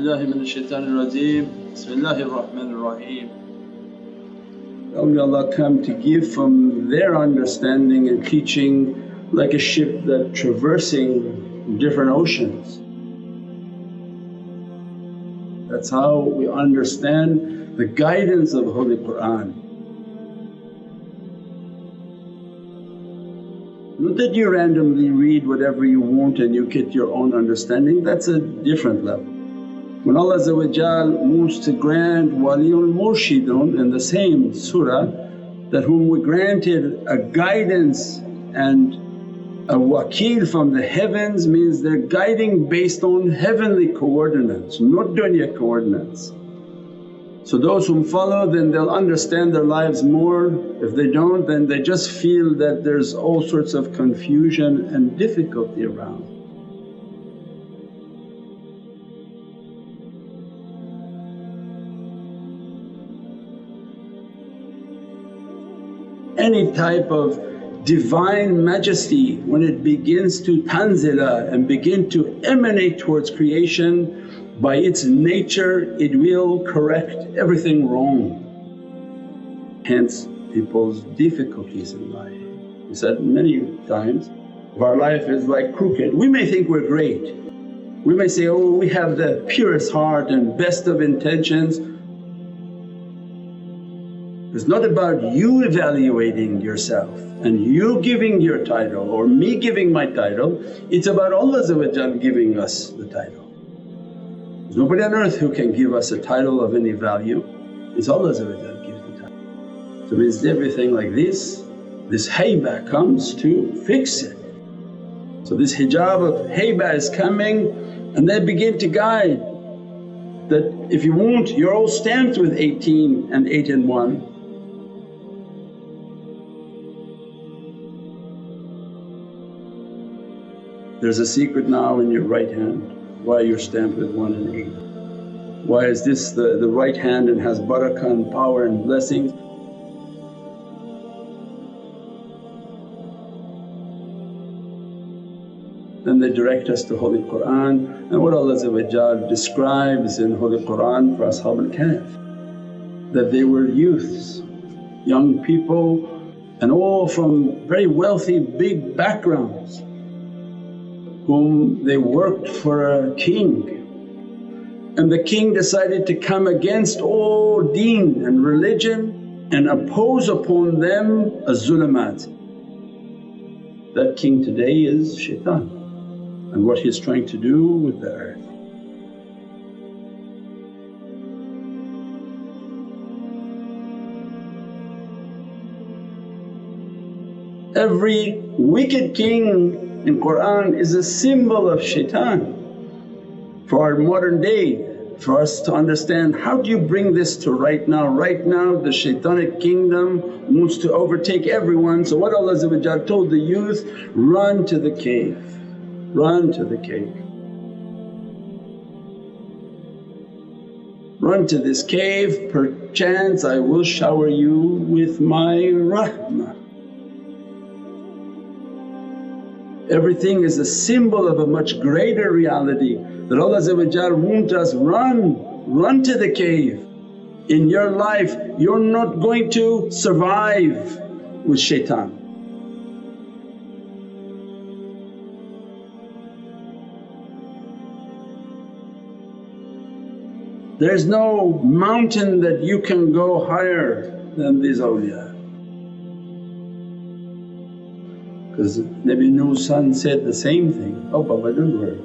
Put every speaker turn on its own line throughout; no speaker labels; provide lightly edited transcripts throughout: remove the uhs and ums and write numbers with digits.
billahi minash shaitanir rajeem. Bismillahir Rahmanir Rahim. Awliyaullah come to give from their understanding and teaching like a ship that traversing different oceans. That's how we understand the guidance of Holy Qur'an. Not that you randomly read whatever you want and you get your own understanding, that's a different level. When Allah wants to grant Waliul Murshidun in the same surah, that whom we granted a guidance and a wakeel from the heavens, means they're guiding based on heavenly coordinates, not dunya coordinates. So those whom follow, then they'll understand their lives more. If they don't, then they just feel that there's all sorts of confusion and difficulty around. Any type of Divine Majesty when it begins to tanzila and begin to emanate towards creation, by its nature it will correct everything wrong. Hence people's difficulties in life. We said many times, if our life is like crooked, we may think we're great. We may say, oh, we have the purest heart and best of intentions. It's not about you evaluating yourself and you giving your title or me giving my title, it's about Allah giving us the title. There's nobody on earth who can give us a title of any value, it's Allah gives the title. So it means everything like this haybah comes to fix it. So this hijab of haybah is coming and they begin to guide that if you want, you're all stamped with 18 and 8 and 1. There's a secret now in your right hand why you're stamped with 1 and 8. Why is this the right hand and has barakah and power and blessings? Then they direct us to Holy Qur'an, and what Allah describes in Holy Qur'an for Ashab al-Kahf, that they were youths, young people and all from very wealthy big backgrounds, whom they worked for a king, and the king decided to come against all deen and religion and oppose upon them az-zulumat. That king today is shaitan and what he's trying to do with the earth. Every wicked king in Qur'an is a symbol of shaitan. For our modern day, for us to understand, how do you bring this to right now? Right now the shaitanic kingdom wants to overtake everyone. So what Allah told the youth, run to the cave, run to the cave. Run to this cave, perchance I will shower you with my rahmah. Everything is a symbol of a much greater reality that Allah wants us, run to the cave. In your life you're not going to survive with shaitan. There's no mountain that you can go higher than these awliya. Because Nabi Nuh's son said the same thing, oh Baba, don't worry,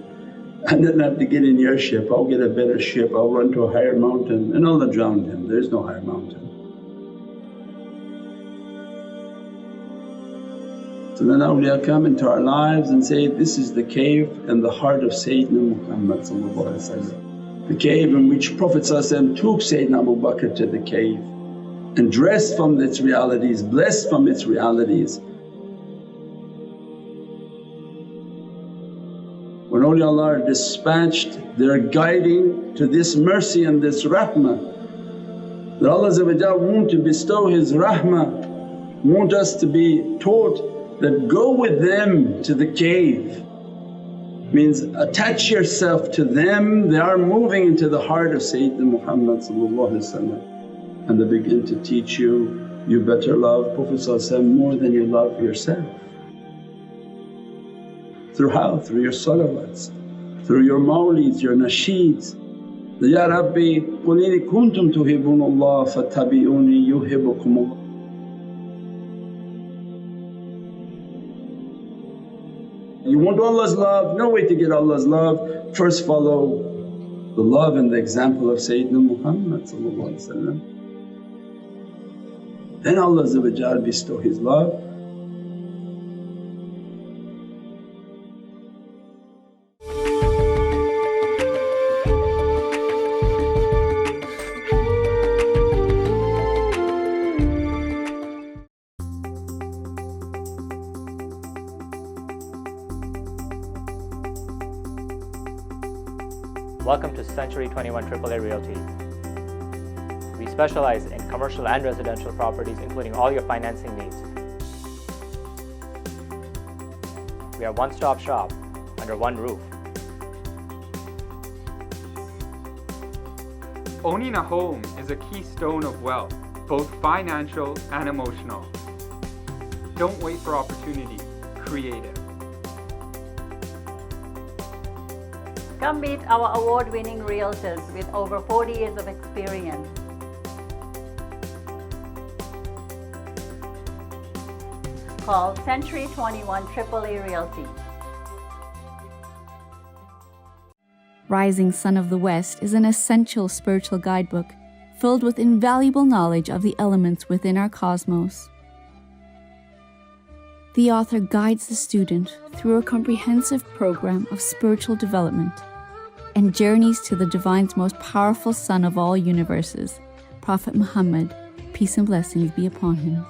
I don't have to get in your ship, I'll get a better ship, I'll run to a higher mountain, and Allah drowned him. There is no higher mountain. So then awliya come into our lives and say, this is the cave and the heart of Sayyidina Muhammad, the cave in which Prophet took Sayyidina Abu Bakr to the cave and dressed from its realities, blessed from its realities. When awliyaullah are dispatched, they're guiding to this mercy and this rahmah, that Allah want to bestow His rahmah, want us to be taught that go with them to the cave. means attach yourself to them. They are moving into the heart of Sayyidina Muhammad and they begin to teach you, you better love Prophet more than you love yourself. Through how? Through your salawats, through your mawlids, your nasheeds. Ya Rabbi, qul in kuntum tuhibbunallah fattabi'uni yuhibbukumullah. You want Allah's love? No way to get Allah's love. First follow the love and the example of Sayyidina Muhammad. Then Allah bestow His love.
Welcome to Century 21 AAA Realty. We specialize in commercial and residential properties, including all your financing needs. We are a one-stop shop under one roof.
Owning a home is a keystone of wealth, both financial and emotional. Don't wait for opportunity, create it.
Come meet our award-winning realtors with over 40 years of experience. Call Century 21 AAA Realty.
Rising Sun of the West is an essential spiritual guidebook filled with invaluable knowledge of the elements within our cosmos. The author guides the student through a comprehensive program of spiritual development and journeys to the Divine's most powerful Son of all universes, Prophet Muhammad, peace and blessings be upon him.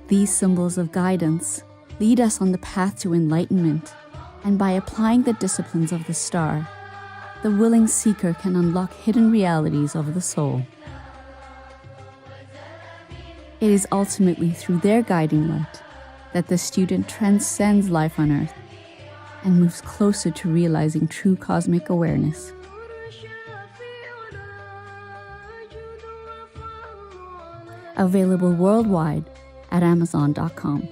These symbols of guidance lead us on the path to enlightenment, and by applying the disciplines of the star, the willing seeker can unlock hidden realities of the soul. It is ultimately through their guiding light that the student transcends life on earth and moves closer to realizing true cosmic awareness. Available worldwide at Amazon.com.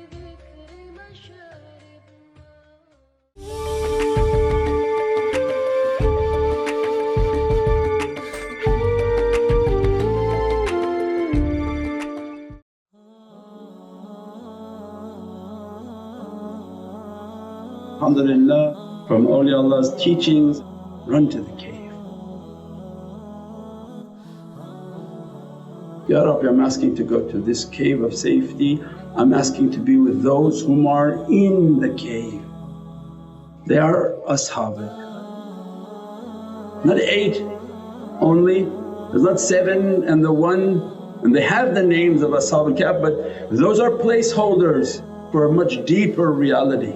Alhamdulillah, from awliyaulah's teachings, run to the cave. Ya Rabbi, I'm asking to go to this cave of safety. I'm asking to be with those whom are in the cave. They are Ashab-e. Not 8 only, there's not 7 and the 1, and they have the names of Ashab al-Kahf, but those are placeholders for a much deeper reality.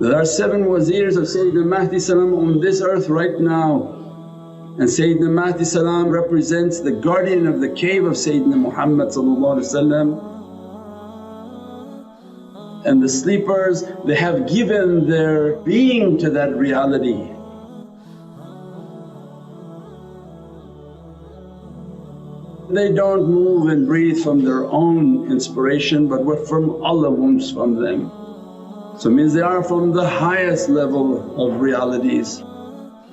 There are 7 wazirs of Sayyidina Mahdi on this earth right now, and Sayyidina Mahdi represents the guardian of the cave of Sayyidina Muhammad, and the sleepers, they have given their being to that reality. They don't move and breathe from their own inspiration, but what from Allah moves from them. So it means they are from the highest level of realities,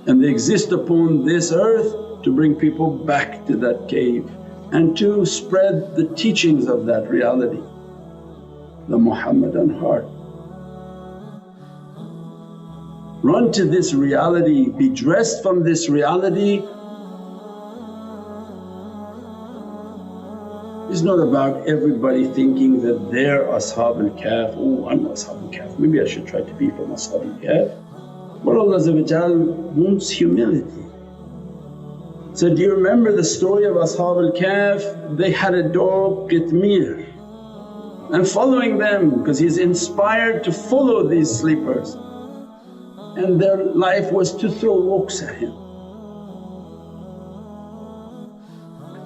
and they exist upon this earth to bring people back to that cave and to spread the teachings of that reality, the Muhammadan heart. Run to this reality, be dressed from this reality. It's not about everybody thinking that they're Ashab al-Kahf, oh I'm Ashab al-Kahf, maybe I should try to be from Ashab al-Kahf. But Allah wants humility. So do you remember the story of Ashab al-Kahf? They had a dog Qitmir, and following them because he's inspired to follow these sleepers, and their life was to throw rocks at him.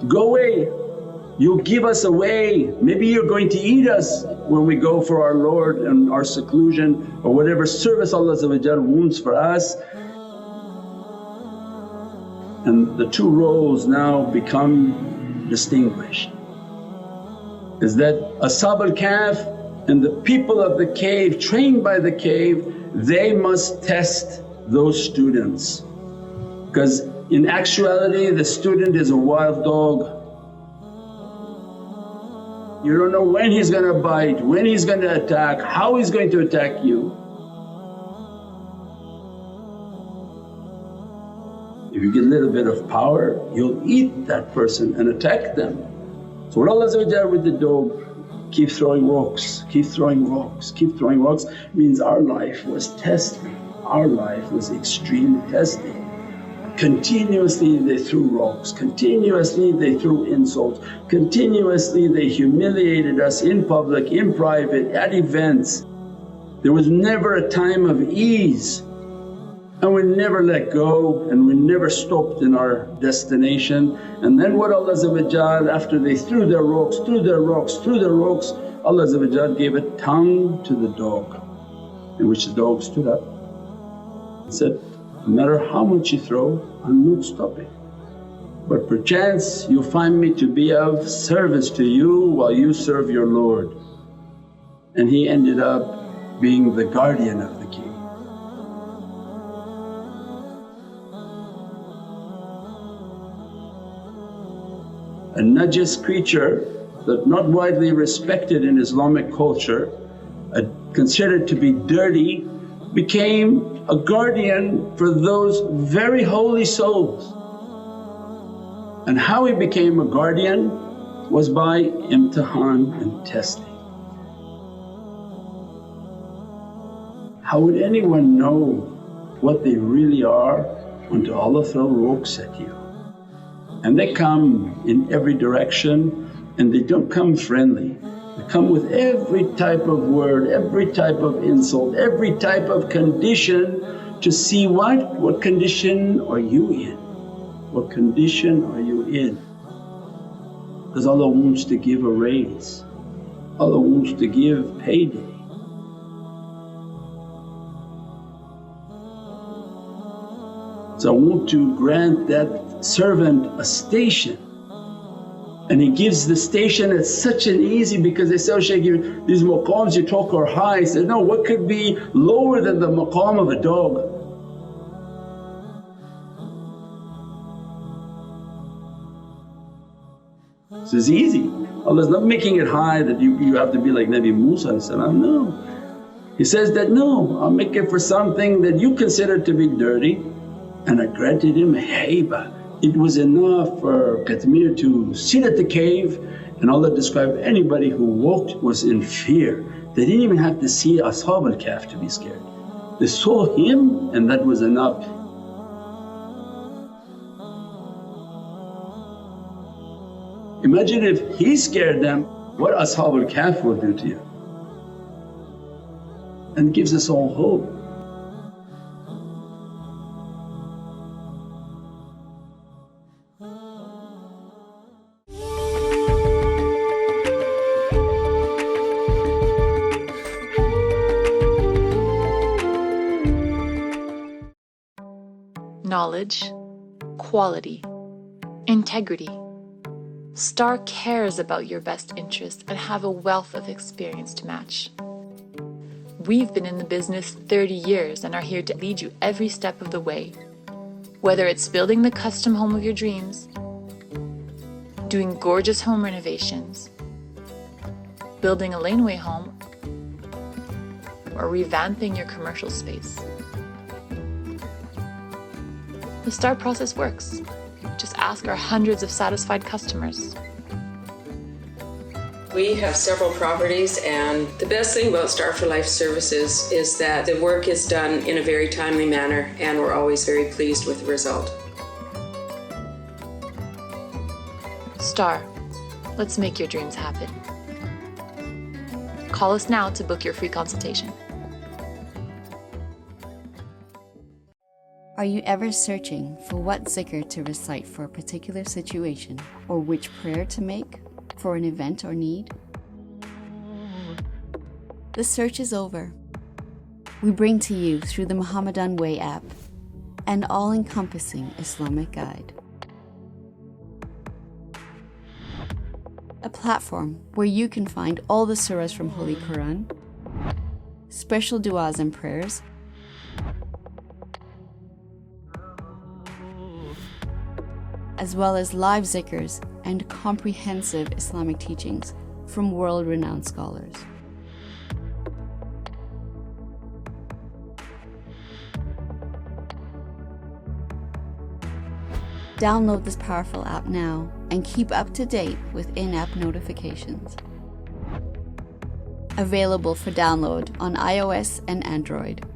Go away, you'll give us away, maybe you're going to eat us when we go for our Lord and our seclusion or whatever service Allah wants for us. And the two roles now become distinguished, is that Ashab al-Kahf and the people of the cave trained by the cave, they must test those students, because in actuality the student is a wild dog. You don't know when he's going to bite, when he's going to attack, how he's going to attack you. If you get a little bit of power, you'll eat that person and attack them. So what Allah with the dog, keep throwing rocks, keep throwing rocks, keep throwing rocks, means our life was testing, our life was extreme testing. Continuously they threw rocks, continuously they threw insults, continuously they humiliated us in public, in private, at events. There was never a time of ease, and we never let go and we never stopped in our destination. And then what Allah after they threw their rocks, threw their rocks, threw their rocks, Allah gave a tongue to the dog, in which the dog stood up and said, no matter how much you throw, I'm not stopping, but perchance you find me to be of service to you while you serve your Lord. And he ended up being the guardian of the king. A najis creature that not widely respected in Islamic culture, considered to be dirty, became a guardian for those very holy souls. And how he became a guardian was by imtihan and testing. How would anyone know what they really are until Allah throw rocks at you? And they come in every direction, and they don't come friendly. They come with every type of word, every type of insult, every type of condition to see what condition are you in? What condition are you in? Because Allah wants to give a raise, Allah wants to give payday. So I want to grant that servant a station, and he gives the station at such an easy, because they say, "Oh Shaykh, these maqams you talk are high." He said, "No, what could be lower than the maqam of a dog?" So it's easy. Allah's not making it high that you have to be like Nabi Musa, no. He says that, "No, I'll make it for something that you consider to be dirty." And I granted him hayba. It was enough for Qatmir to sit at the cave, and Allah described anybody who walked was in fear. They didn't even have to see Ashab al-Kahf to be scared. They saw him and that was enough. Imagine if he scared them, what Ashab al-Kahf will do to you, and gives us all hope.
Knowledge, quality, integrity. STAR cares about your best interests and have a wealth of experience to match. We've been in the business 30 years and are here to lead you every step of the way. Whether it's building the custom home of your dreams, doing gorgeous home renovations, building a laneway home, or revamping your commercial space. The STAR process works. Just ask our hundreds of satisfied customers.
We have several properties, and the best thing about Star for Life services is that the work is done in a very timely manner, and we're always very pleased with the result.
STAR, let's make your dreams happen. Call us now to book your free consultation.
Are you ever searching for what zikr to recite for a particular situation or which prayer to make? for an event or need? The search is over. We bring to you through the Muhammadan Way app an all-encompassing Islamic guide. A platform where you can find all the surahs from Holy Quran, special du'as and prayers, as well as live zikrs and comprehensive Islamic teachings from world-renowned scholars. Download this powerful app now and keep up to date with in-app notifications. Available for download on iOS and Android.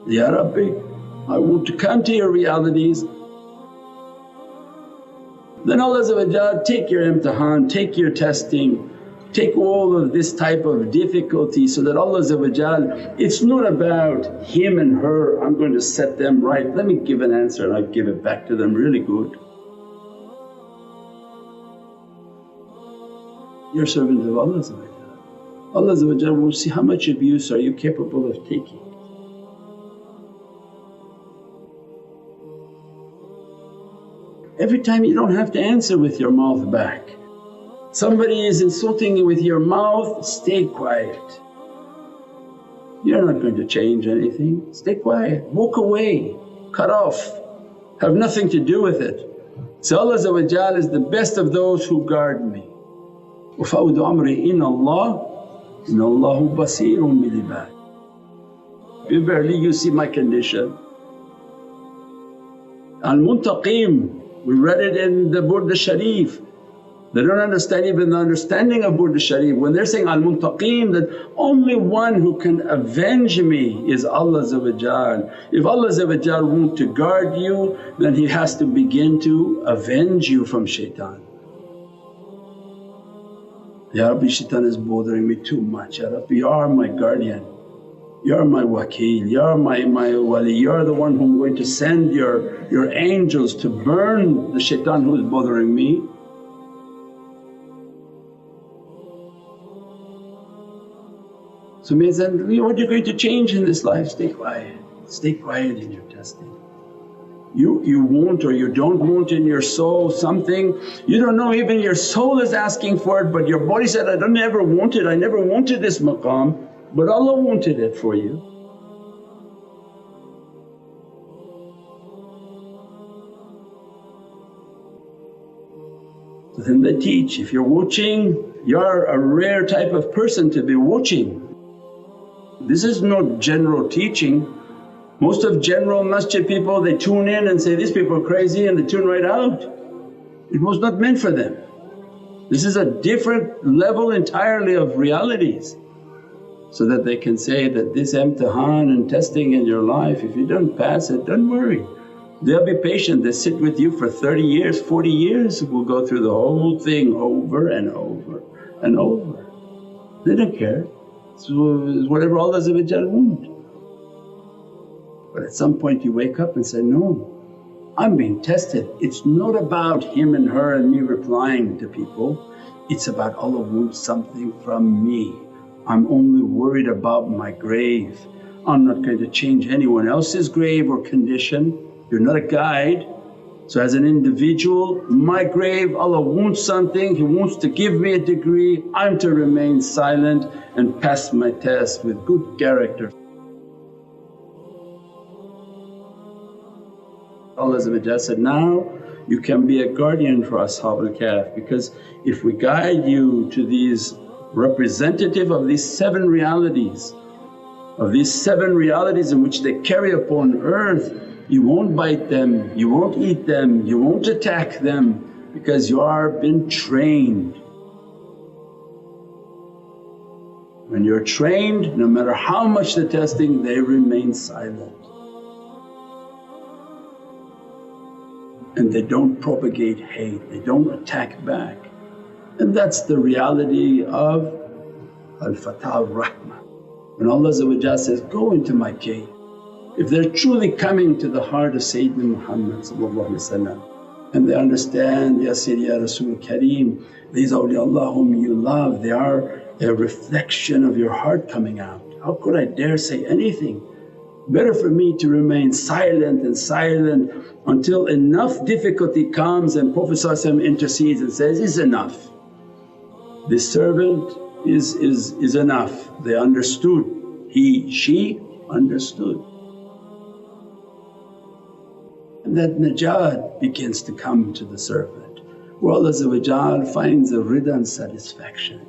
Ya Rabbi, I want to come to your realities. Then Allah take your imtihan, take your testing, take all of this type of difficulty so that Allah it's not about him and her, I'm going to set them right, let me give an answer and I give it back to them really good. You're servant of Allah. Allah will see how much abuse are you capable of taking. Every time you don't have to answer with your mouth back. Somebody is insulting you with your mouth, stay quiet. You're not going to change anything, stay quiet, walk away, cut off, have nothing to do with it. So Allah is the best of those who guard me. وَفَوْدُ أَمْرِي إِنَّ اللَّهُ بَصِيرٌ بِالْعِبَادِ. Verily you see my condition. Al-Muntaqim, we read it in the Burda Sharif. They don't understand even the understanding of Burda Sharif when they're saying Al-Muntaqim, that only one who can avenge me is Allah. If Allah wants to guard you, then He has to begin to avenge you from shaitan. Ya Rabbi, shaitan is bothering me too much. Ya Rabbi, you are my guardian, you are my wakeel, you are my wali, you are the one whom I'm going to send your angels to burn the shaitan who is bothering me. So means that what you're going to change in this life, stay quiet in your testing. You want or you don't want in your soul something, you don't know even your soul is asking for it but your body said, I don't ever want it, I never wanted this maqam, but Allah wanted it for you. So then they teach, if you're watching, you're a rare type of person to be watching. This is not general teaching. Most of general masjid people, they tune in and say, these people are crazy, and they tune right out. It was not meant for them. This is a different level entirely of realities, so that they can say that this imtihan and testing in your life, if you don't pass it, don't worry. They'll be patient, they sit with you for 30 years, 40 years, will go through the whole thing over and over and over. They don't care, it's whatever Allah wants. But at some point you wake up and say, no, I'm being tested. It's not about him and her and me replying to people, it's about Allah wants something from me. I'm only worried about my grave. I'm not going to change anyone else's grave or condition. You're not a guide. So as an individual, my grave, Allah wants something, He wants to give me a degree, I'm to remain silent and pass my test with good character. Allah said, now you can be a guardian for Ashab al-Kahf, because if we guide you to these representative of these 7 realities, in which they carry upon earth, you won't bite them, you won't eat them, you won't attack them, because you are been trained. When you're trained, no matter how much the testing, they remain silent. And they don't propagate hate, they don't attack back. And that's the reality of al-Fatah al-Rahmah. When Allah says, go into my cave. If they're truly coming to the heart of Sayyidina Muhammad and they understand, Ya Sayyidi Ya Rasul Kareem, these awliyaullah whom you love, they are a reflection of your heart coming out. How could I dare say anything? Better for me to remain silent and silent until enough difficulty comes and Prophet intercedes and says, it's enough. This servant is enough. They understood, he, she understood. And that najat begins to come to the servant where Allah finds a rida and satisfaction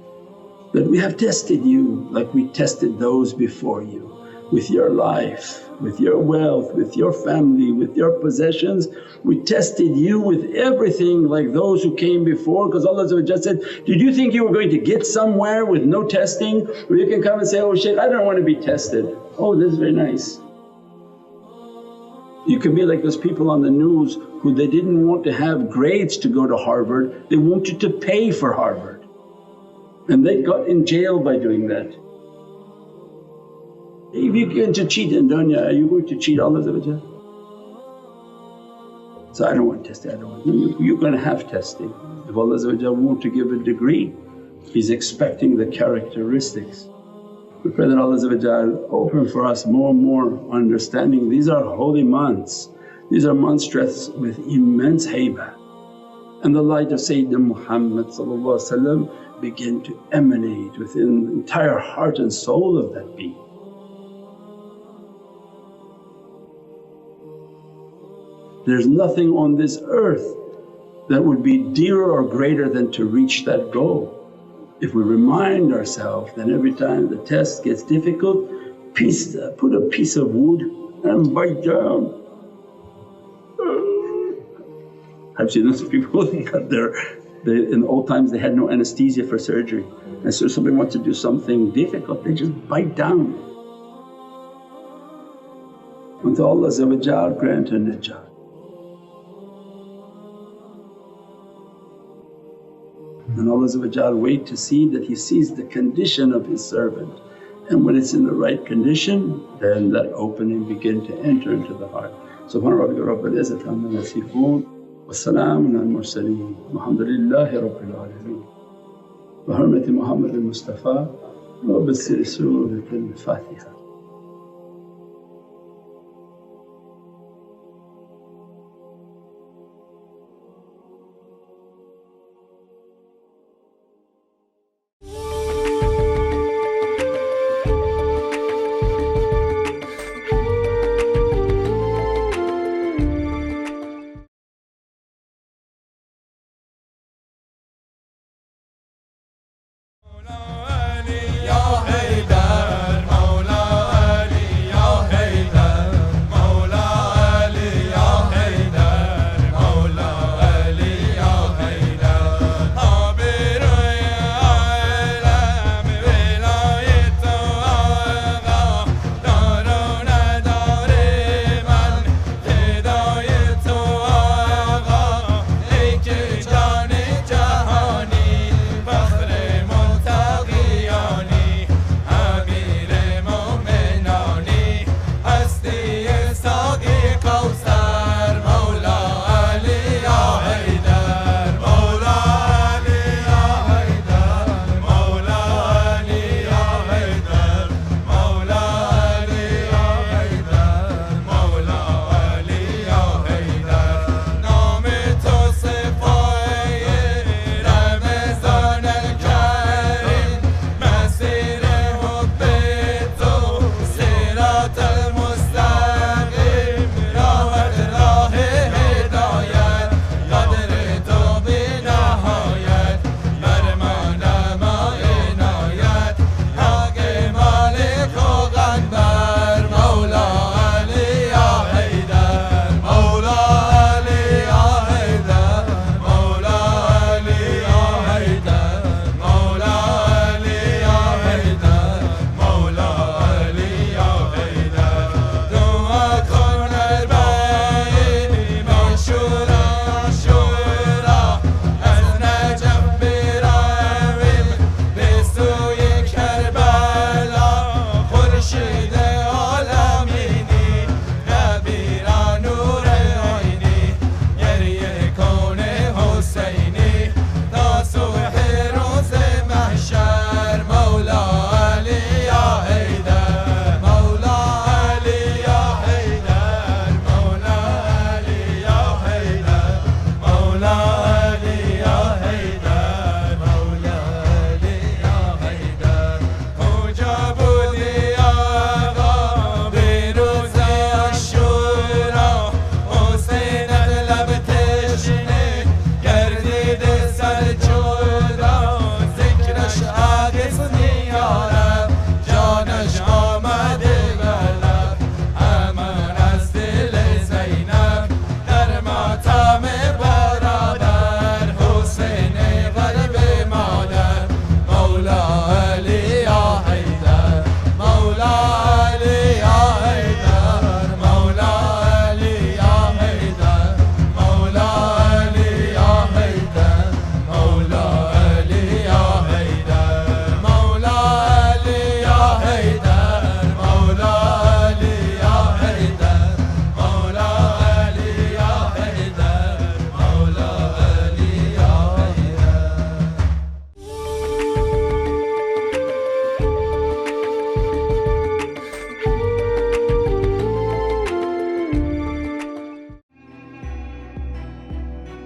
that we have tested you like we tested those before you with your life, with your wealth, with your family, with your possessions. We tested you with everything like those who came before, because Allah said, did you think you were going to get somewhere with no testing where you can come and say, oh Shaykh, I don't want to be tested. Oh, this is very nice. You can be like those people on the news who they didn't want to have grades to go to Harvard, they wanted to pay for Harvard and they got in jail by doing that. If you're going to cheat in dunya, are you going to cheat Allah? So I don't want testing, I don't want… You're going to have testing. If Allah wants to give a degree, He's expecting the characteristics. We pray that Allah open for us more and more understanding. These are holy months, these are months dressed with immense haybah, and the light of Sayyidina Muhammad begin to emanate within the entire heart and soul of that being. There's nothing on this earth that would be dearer or greater than to reach that goal. If we remind ourselves, then every time the test gets difficult, put a piece of wood and bite down. I've seen those people in old times they had no anesthesia for surgery, and so somebody wants to do something difficult, they just bite down until Allah grant a najat. And Allah wait to see that He sees the condition of His servant, and when it's in the right condition then that opening begin to enter into the heart. Subhana rabbika rabbil izzati amma yasifoon wa salaamun al mursaleen walhamdulillahi rabbil alameen. Bi hurmati Muhammad al-Mustafa wa bi sirri Suratil Fatiha.
يا حيدر مولاي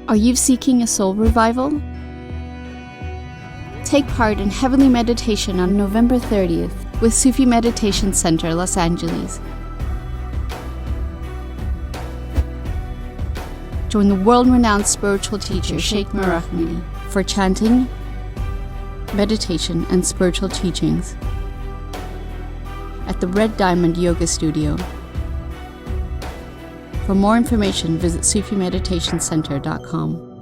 Are you seeking a soul revival? Take part in Heavenly Meditation on November 30th with SUFI Meditation Center, Los Angeles. Join the world-renowned spiritual teacher SHAYKH NURJAN for chanting, meditation, and spiritual teachings at the Red Diamond Yoga Studio. For more information, visit SUFIMeditationCenter.com.